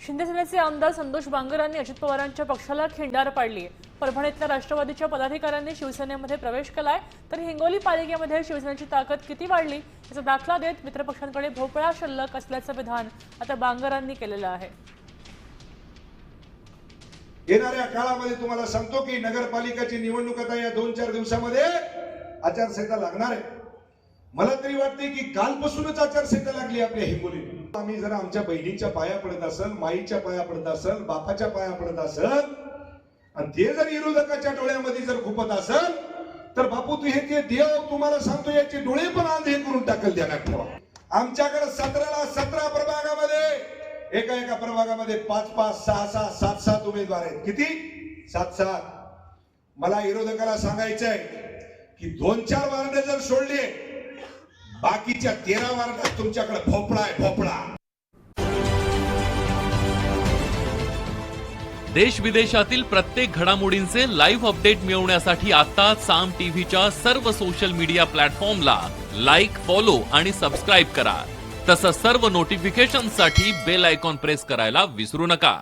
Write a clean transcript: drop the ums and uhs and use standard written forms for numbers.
शिंदे सेनेचे आमदार संतोष बांगरांनी अजित पवारांच्या पक्षाला खिंडार पाडली। परभणीतल्या राष्ट्रवादीच्या पदाधिकाऱ्यांनी शिवसेनेमध्ये प्रवेश केलाय, तर हिंगोली पालिकेमध्ये शिवसेनेची ताकद किती वाढली याचा दाखला देत मित्रपक्षांकडे भोपळा शिल्लक असल्याचं विधान आता बांगरांनी केलेलं आहे। येणाऱ्या काळामध्ये तुम्हाला सांगतो की नगरपालिकेची निवडणूक आता या 2-4 दिवसामध्ये आचारसंहिता लागणार आहे। मला तरी वाटते की कालपासूनच आचारसंहिता लागली आपल्या हिंगोलीत। आम्ही जर आमच्या बहिणीच्या पाया पडत असेल, माईच्या पाया पडत असेल, बापाच्या पाया पडत असेल आणि ते जर विरोधकाच्या डोळ्यामध्ये जर खुपत असेल तर बापू तू हे ते देव तुम्हाला सांगतो याचे डोळे पण आंधळे करून टाकल ध्यानात ठेवा। आमच्याकडे 17 प्रभागामध्ये एका प्रभागामध्ये 5-5, 6-6, 7-7 उमेदवार आहेत। किती? 7-7। मला विरोधकाला सांगायचंय की 2-4 वार्ड जर सोडले, बाकीच्या 13 वार्डात तुमच्याकडे भोपळा आहे, भोपळा। देश विदेशातील प्रत्येक घडामोडींचे लाईव्ह अपडेट मिळवण्यासाठी आता साम टीव्हीच्या सर्व सोशल मीडिया प्लॅटफॉर्मला लाईक, फॉलो आणि सबस्क्राईब करा। तसंच सर्व नोटिफिकेशनसाठी बेल आयकॉन प्रेस करायला विसरू नका।